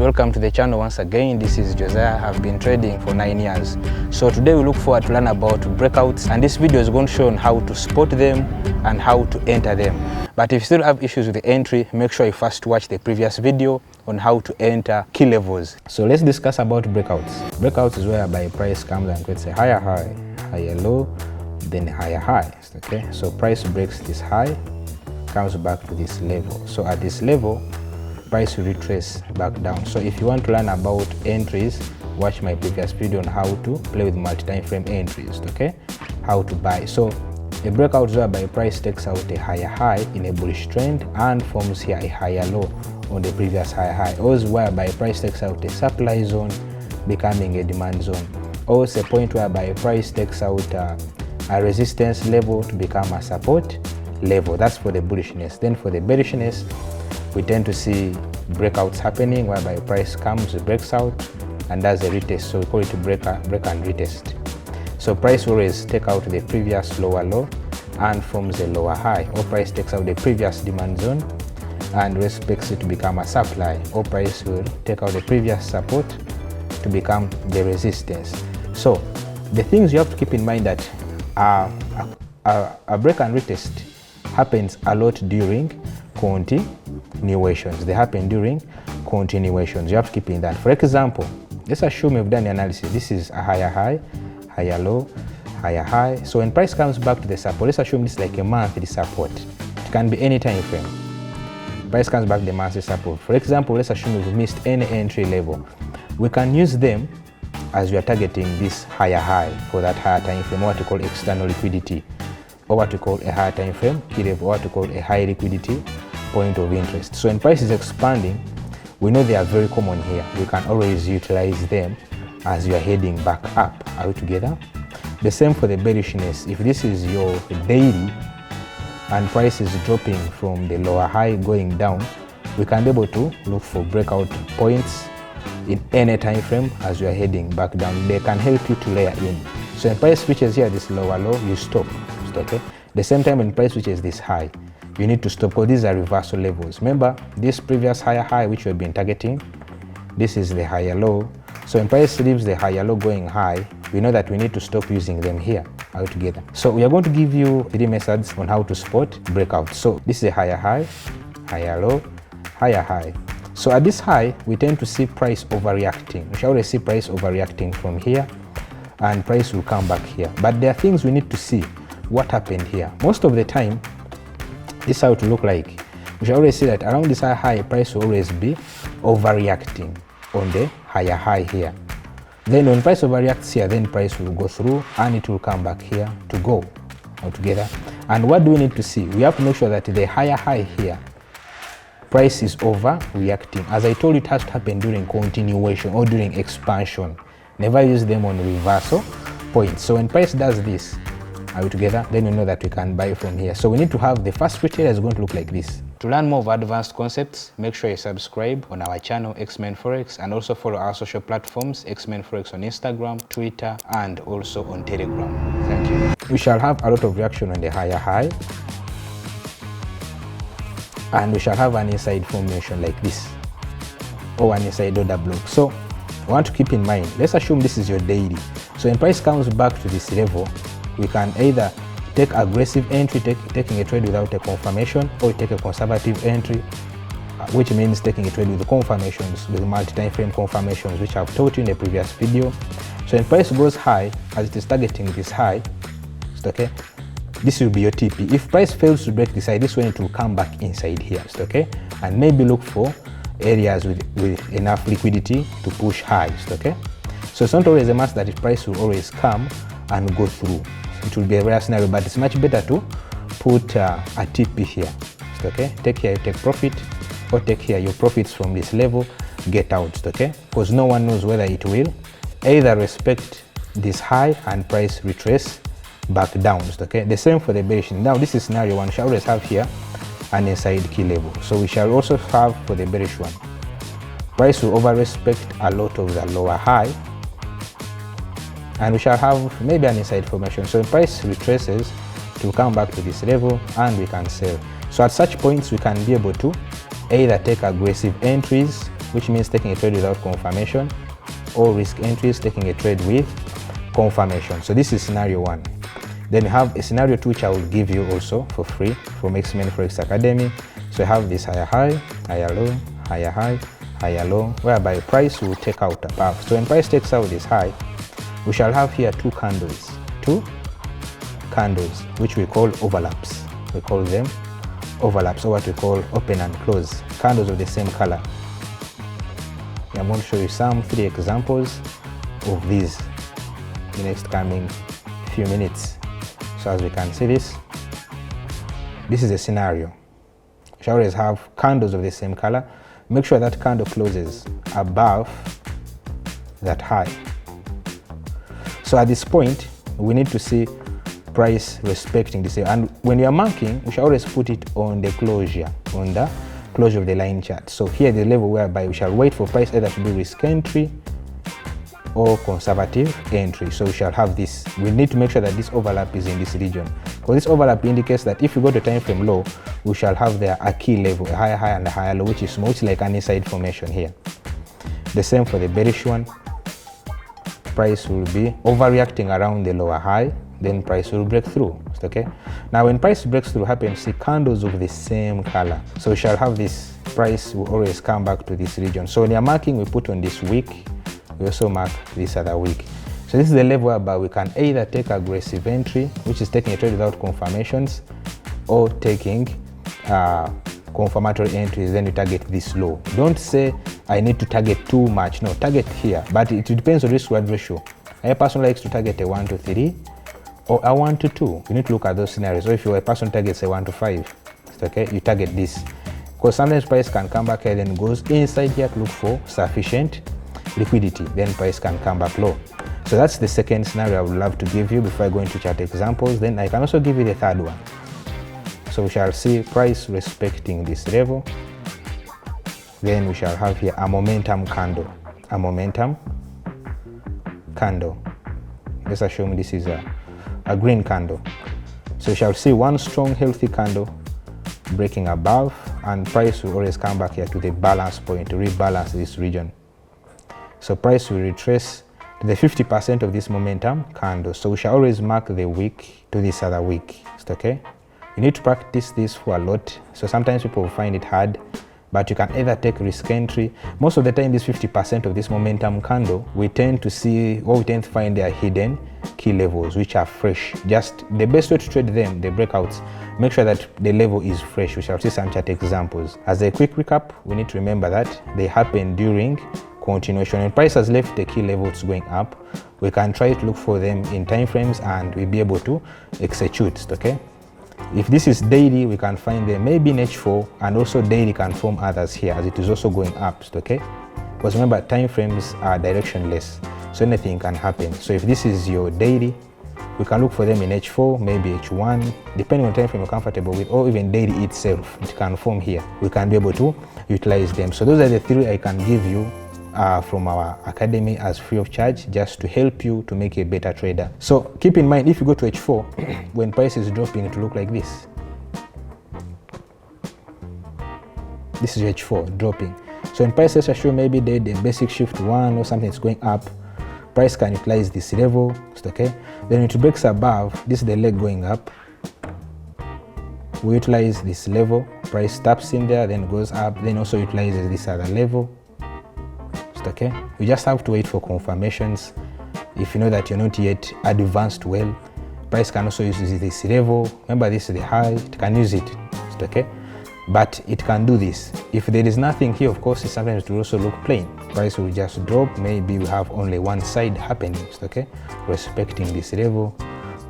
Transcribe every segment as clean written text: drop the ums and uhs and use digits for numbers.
welcome to the channel once again. This is Josiah. I've been trading for 9 years. So today we look forward to learn about breakouts, and this video is going to show on how to spot them and how to enter them. But if you still have issues with the entry, make sure you first watch the previous video on how to enter key levels. So let's discuss about breakouts. Breakouts is whereby price comes and creates a higher high, higher low, then higher high. Okay, so price breaks this high, comes back to this level. So at this level, price will retrace back down. So if you want to learn about entries, watch my previous video on how to play with multi-time frame entries. Okay, how to buy. So a breakout is whereby price takes out a higher high in a bullish trend and forms here a higher low on the previous higher high, or is whereby price takes out a supply zone becoming a demand zone, or it's a point whereby price takes out a resistance level to become a support level. That's for the bullishness. Then for the bearishness, we tend to see breakouts happening whereby price comes, breaks out, and does a retest. So we call it break and retest. So price will always take out the previous lower low and forms a lower high, or price takes out the previous demand zone and respects it to become a supply, or price will take out the previous support to become the resistance. So the things you have to keep in mind that a break and retest happens a lot during continuations. They happen during continuations. You have to keep in that. For example, let's assume we've done the analysis. This is a higher high, higher low, higher high. So when price comes back to the support, let's assume this is like a monthly support. It can be any time frame. Price comes back to the monthly support. For example, let's assume we've missed any entry level. We can use them as we are targeting this higher high for that higher time frame, what we call external liquidity, or what we call a higher time frame key level, or what we call a high liquidity point of interest. So when price is expanding, we know they are very common here. We can always utilize them as you are heading back up. Are we together? The same for the bearishness. If this is your daily and price is dropping from the lower high going down, we can be able to look for breakout points in any time frame as you are heading back down. They can help you to layer in. So when price reaches here this lower low, you stop. Okay. The same time when price reaches this high, you need to stop, because these are reversal levels. Remember this previous higher high which we have been targeting, this is the higher low. So when price leaves the higher low going high, we know that we need to stop using them here altogether. So we are going to give you 3 methods on how to spot breakouts. So this is a higher high, higher low, higher high. So at this high, we tend to see price overreacting. We shall always see price overreacting from here, and price will come back here. But there are things we need to see. What happened here? Most of the time, this is how it will look like. We shall always see that around this high, price will always be overreacting on the higher high here. Then when price overreacts here, then price will go through and it will come back here to go altogether. And what do we need to see? We have to make sure that the higher high here, price is overreacting. As I told you, it has to happen during continuation or during expansion. Never use them on reversal points. So when price does this, are we together? Then we know that we can buy from here. So we need to have the first criteria is going to look like this. To learn more of advanced concepts, make sure you subscribe on our channel X-Men Forex, and also follow our social platforms X-Men Forex on Instagram, Twitter, and also on Telegram. Thank you. We shall have a lot of reaction on the higher high, and we shall have an inside formation like this, or an inside order block. So I want to keep in mind, let's assume this is your daily. So when price comes back to this level, we can either take aggressive entry, taking a trade without a confirmation, or take a conservative entry, which means taking a trade with the confirmations, with multi-time frame confirmations, which I've taught you in the previous video. So when price goes high, as it is targeting this high, okay, this will be your TP. If price fails to break this high, this one it will come back inside here, okay, and maybe look for areas with enough liquidity to push highs. Okay, so it's not always a must that if price will always come and go through. It will be a rare scenario, but it's much better to put a TP here. Okay, take here, you take profit, or take here your profits from this level, get out. Okay, because no one knows whether it will either respect this high and price retrace back down. Okay, the same for the bearish. Now this is scenario 1. We shall always have here an inside key level. So we shall also have for the bearish one, price will over respect a lot of the lower high, and we shall have maybe an inside formation. So when price retraces, it will come back to this level and we can sell. So at such points we can be able to either take aggressive entries which means taking a trade without confirmation, or risk entries, taking a trade with confirmation. So this is scenario 1. Then you have a scenario 2, which I will give you also for free from X-Men Forex Academy. So you have this higher high, higher low, higher high, higher low, whereby price will take out above. So when price takes out this high, we shall have here two candles, which we call overlaps. We call them overlaps, or what we call open and close, candles of the same color. I'm going to show you some 3 examples of these in the next coming few minutes. So as we can see this is a scenario. You should always have candles of the same color. Make sure that candle closes above that high. So at this point, we need to see price respecting this. And when you are marking, you should always put it on the closure, of the line chart. So here the level whereby we shall wait for price either to do risk entry or conservative entry. So we shall have this. We need to make sure that this overlap is in this region, because this overlap indicates that if we go to time frame low, we shall have there a key level, a higher high and a higher low, which is mostly like an inside formation here. The same for the bearish one. Price will be overreacting around the lower high, then price will break through. Okay, now when price breaks through, happen to see candles of the same color. So we shall have this, price will always come back to this region. So when you're marking, we put on this week, we also mark this other week. So this is the level whereby we can either take aggressive entry, which is taking a trade without confirmations, or taking confirmatory entries, then you target this low. Don't say I need to target too much. No, target here, but it depends on risk reward ratio. A person likes to target a 1 to 3 or a 1 to 2. You need to look at those scenarios. Or if you're a person targets a 1 to 5, okay, you target this, because sometimes price can come back here, then goes inside here to look for sufficient liquidity, then price can come back low. So that's the second scenario I would love to give you before I go into chart examples. Then I can also give you the third one. So we shall see price respecting this level. Then we shall have here a momentum candle. A momentum candle. Let's assume this is a green candle. So we shall see one strong healthy candle breaking above, and price will always come back here to the balance point to rebalance this region. So price will retrace to the 50% of this momentum candle. So we shall always mark the week to this other week. Okay, you need to practice this for a lot. So sometimes people will find it hard, but you can either take risk entry. Most of the time, this 50% of this momentum candle, we tend to see, or we tend to find their hidden key levels, which are fresh. Just the best way to trade them, the breakouts, make sure that the level is fresh. We shall see some chart examples. As a quick recap, we need to remember that they happen during continuation. When price has left the key levels going up, we can try to look for them in time frames and we'll be able to execute. Okay, if this is daily, we can find them maybe in H4, and also daily can form others here as it is also going up. Okay, because remember, time frames are directionless, so anything can happen. So if this is your daily, we can look for them in H4, maybe H1, depending on time frame you're comfortable with, or even daily itself, it can form here. We can be able to utilize them. So those are the 3 I can give you from our academy as free of charge, just to help you to make a better trader. So keep in mind, if you go to H4, when price is dropping, it will look like this. This is H4 dropping. So when prices are sure maybe they the basic shift 1 or something is going up, price can utilize this level. Okay, then it breaks above, this is the leg going up, we utilize this level, price taps in there, then goes up, then also utilizes this other level. Okay, you just have to wait for confirmations. If you know that you're not yet advanced well, price can also use this level. Remember, this is the high, it can use it. Okay, but it can do this. If there is nothing here, of course, sometimes it will also look plain. Price will just drop. Maybe we have only one side happening. Okay, respecting this level.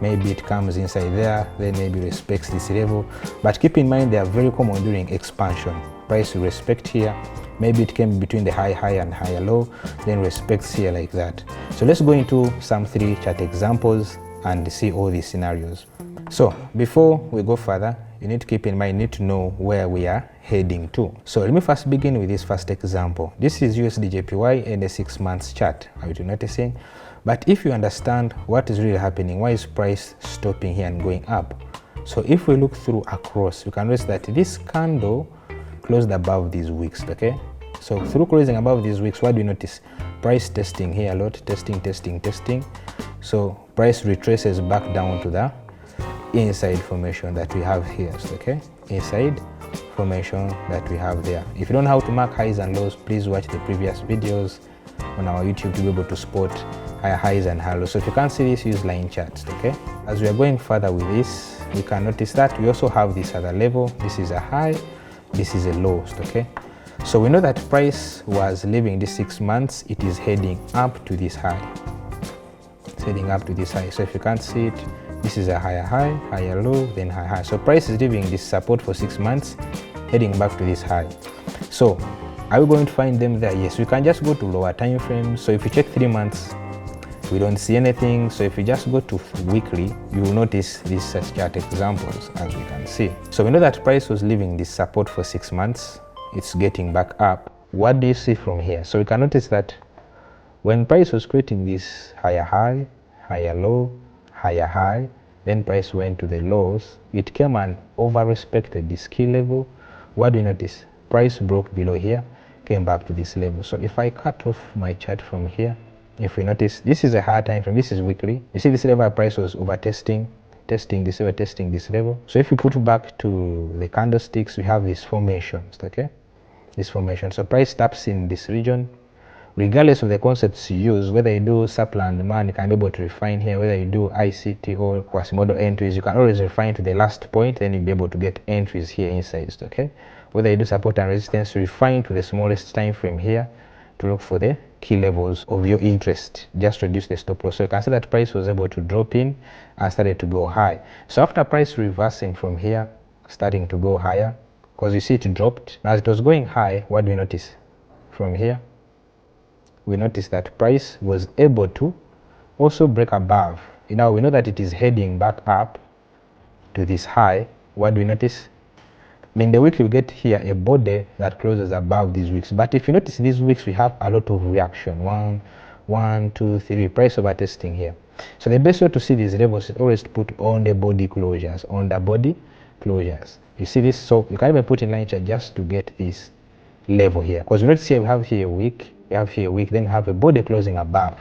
Maybe it comes inside there, then maybe respects this level. But keep in mind, they are very common during expansion. Price will respect here. Maybe it came between the high and higher low, then respects here like that. So let's go into some 3 chart examples and see all these scenarios. So before we go further, you need to keep in mind, you need to know where we are heading to. So let me first begin with this first example. This is USDJPY and a 6 months chart. Are you noticing? But if you understand what is really happening, why is price stopping here and going up? So if we look through across, we can notice that this candle closed above these wicks. Okay, So through closing above these wicks, what do you notice? Price testing here a lot, testing. So price retraces back down to the inside formation that we have here. So, okay, inside formation that we have there. If you don't know how to mark highs and lows, please watch the previous videos on our YouTube to be able to spot higher highs and higher lows. So if you can't see this, use line charts. Okay, as we are going further with this, we can notice that we also have this other level. This is a high, this is a low. Okay, so we know that price was leaving this 6 months, it is heading up to this high. It's heading up to this high. So if you can't see it, this is a higher high, higher low, then higher high. So price is leaving this support for 6 months, heading back to this high. So are we going to find them there? Yes, we can just go to lower time frames. So if you check 3 months, we don't see anything. So if you just go to weekly, you will notice these such chart examples as we can see. So we know that price was leaving this support for 6 months. It's getting back up. What do you see from here? So we can notice that when price was creating this higher high, higher low, higher high, then price went to the lows, it came and over respected this key level. What do you notice? Price broke below here, came back to this level. So if I cut off my chart from here, if we notice, this is a higher time frame, this is weekly. You see this level price was over testing this level. So if you put back to the candlesticks, we have these formations. Okay, this formation. So price taps in this region. Regardless of the concepts you use, whether you do supply and demand, you can be able to refine here. Whether you do ICT or Quasimodo entries, you can always refine to the last point, then you'll be able to get entries here inside. Okay, whether you do support and resistance, refine to the smallest time frame here to look for the key levels of your interest. Just reduce the stop loss. So you can see that price was able to drop in and started to go high. So after price reversing from here, starting to go higher, because you see it dropped. Now as it was going high, what do we notice? From here, we notice that price was able to also break above. Now we know that it is heading back up to this high. What do we notice? In the week, we get here a body that closes above these wicks. But if you notice these wicks, we have a lot of reaction. 1, 2, 3, price over testing here. So the best way to see these levels is always to put on the body closures, on the body closures. You see this? So you can even put in line chart just to get this level here. Because you notice here we have here a wick, then we have a body closing above.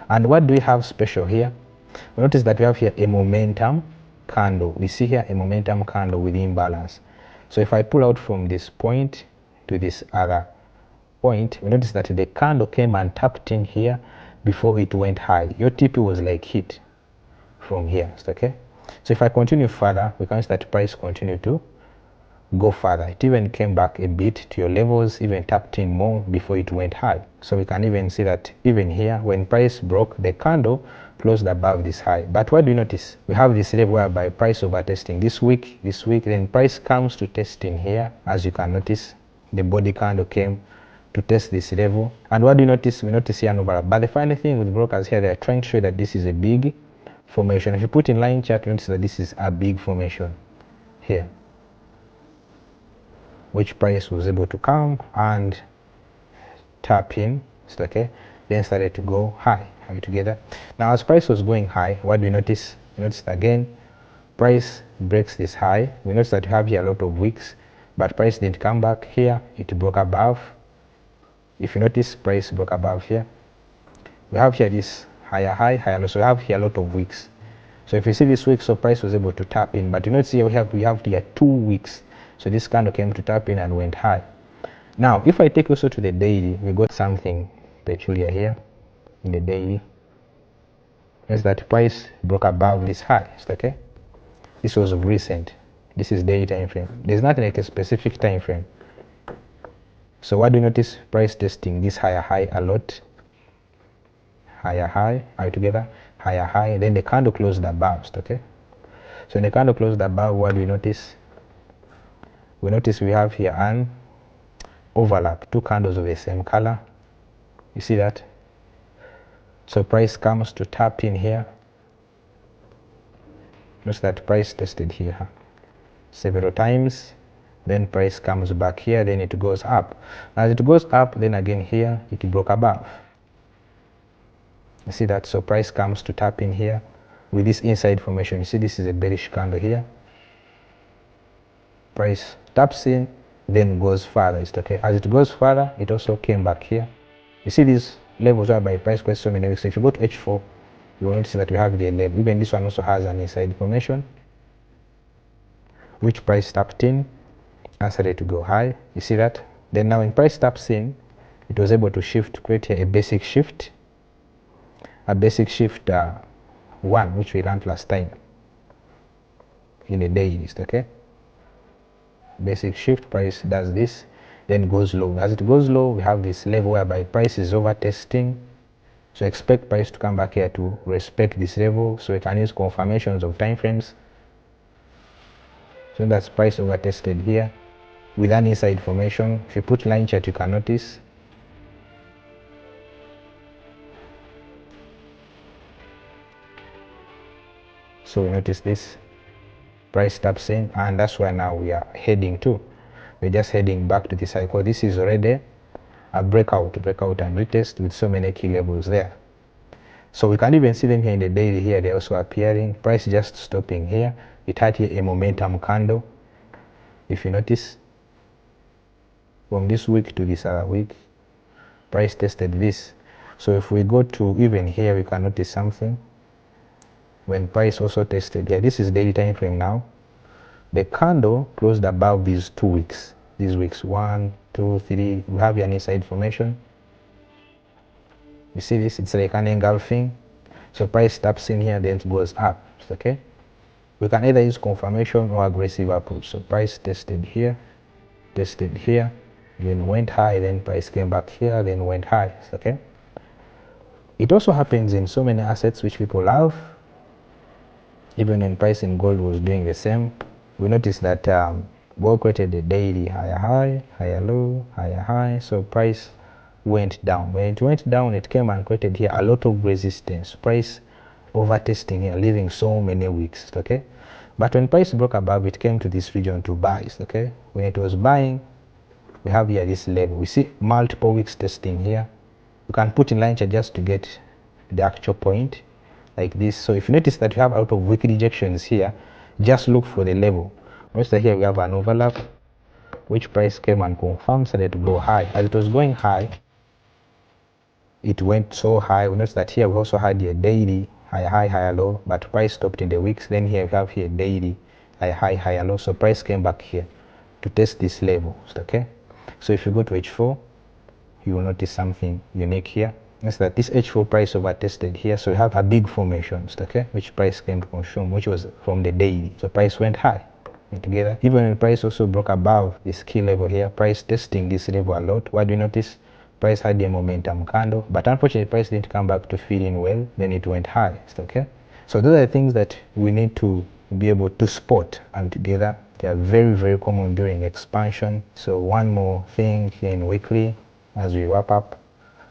And what do we have special here? We notice that we have here a momentum candle. We see here a momentum candle with imbalance. So if I pull out from this point to this other point, we notice that the candle came and tapped in here before it went high. Your TP was like hit from here. Okay, so if I continue further, we can see that price continue to go further. It even came back a bit to your levels, even tapped in more before it went high. So we can even see that even here, when price broke, the candle closed above this high. But what do you notice? We have this level whereby price over testing this week, then price comes to testing here. As you can notice, the body candle came to test this level. And what do you notice? We notice here an overlap. But the funny thing with brokers here, they're trying to show that this is a big formation. If you put in line chart, you notice that this is a big formation here, which price was able to come and tap in. Okay, then started to go high. Are we together? Now as price was going high, what do we notice? We notice again price breaks this high. We notice that we have here a lot of wicks, but price didn't come back here. It broke above. If you notice, price broke above here. We have here this higher high, higher low. So we have here a lot of wicks. So if you see this wick, so price was able to tap in. But you notice here we have here 2 wicks. So this candle came to tap in and went high. Now if I take also to the daily, we got something peculiar here in the daily. Is that price broke above this high. Okay, this was recent. This is daily time frame. There's nothing like a specific time frame. So what do you notice? Price testing this higher high a lot. Higher high. Are we together? Higher high. Then the candle closed above. Okay, so when the candle closed above, what do we notice? We notice we have here an overlap, 2 candles of the same color. You see that? So price comes to tap in here. Notice that price tested here several times, then price comes back here, then it goes up. As it goes up, then again here it broke above. You see that? So price comes to tap in here with this inside formation. You see this is a bearish candle here. Price taps in, then goes further. It's okay. As it goes further, it also came back here. You see these levels whereby price quest so many weeks. So if you go to H4, you will notice that we have the level. Even this one also has an inside formation, which price tapped in and started to go high. You see that? Then now when price taps in, it was able to shift, create here a basic shift, one, which we learned last time in the day list. Okay, basic shift, price does this, then goes low. As it goes low, we have this level whereby price is over testing, so expect price to come back here to respect this level, so we can use confirmations of time frames. So that's price over tested here with an inside formation. If you put line chart, you can notice so we notice this price taps in, and that's where now we are heading to. We're just heading back to the cycle. This is already a breakout and retest with so many key levels there. So we can even see them here in the daily. Here they're also appearing. Price just stopping here. It had here a momentum candle. If you notice, from this week to this other week, price tested this. So if we go to even here, we can notice something. When price also tested here, this is daily time frame now. The candle closed above these 2 weeks. These weeks 1, 2, 3. We have an inside formation. You see this? It's like an engulfing. So price taps in here, then it goes up. Okay. We can either use confirmation or aggressive approach. So price tested here, then went high, then price came back here, then went high. Okay. It also happens in so many assets which people love. Even when price in gold was doing the same, we noticed that gold created a daily higher high, higher low, higher high. So price went down. When it went down, it came and created here a lot of resistance. Price over testing here, leaving so many weeks. Okay, but when price broke above, it came to this region to buy. Okay, when it was buying, we have here this level. We see multiple weeks testing here. You can put in line chart just to get the actual point like this. So if you notice that you have a lot of weak rejections here, just look for the level. Notice that here we have an overlap, which price came and confirmed, started to go high. As it was going high, it went so high. We notice that here we also had a daily higher high, higher low, but price stopped in the weeks. Then here we have here daily higher high, higher low. So price came back here to test this level. Okay, so if you go to H4, you will notice something unique here. Is that this H4 price over tested here, so we have a big formation, okay, which price came to consume, which was from the daily. So price went high together. Even when price also broke above this key level here, price testing this level a lot. What do you notice? Price had a momentum candle, but unfortunately price didn't come back to fill in well, then it went high. Okay, so those are the things that we need to be able to spot and together. They are very, very common during expansion. So one more thing here in weekly as we wrap up.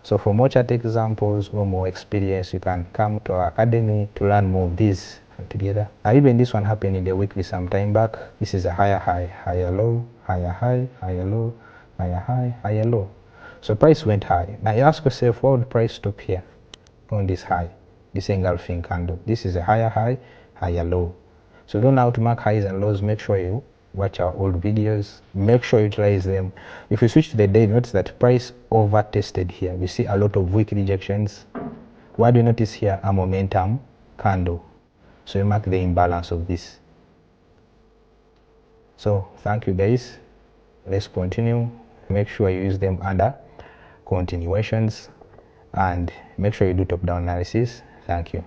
So for more chart examples or more experience, you can come to our academy to learn more of these together. Even this one happened in the weekly some time back. This is a higher high, higher low, higher high, higher low, higher high, higher low. So price went high. Now you ask yourself, why would price stop here on this high, this engulfing candle? This is a higher high, higher low. So don't know how to mark highs and lows. Make sure you watch our old videos. Make sure you utilize them. If you switch to the day, notice that price over tested here. We see a lot of weak rejections. What do you notice here? A momentum candle. So you mark the imbalance of this. So thank you guys. Let's continue. Make sure you use them under continuations and make sure you do top-down analysis. Thank you.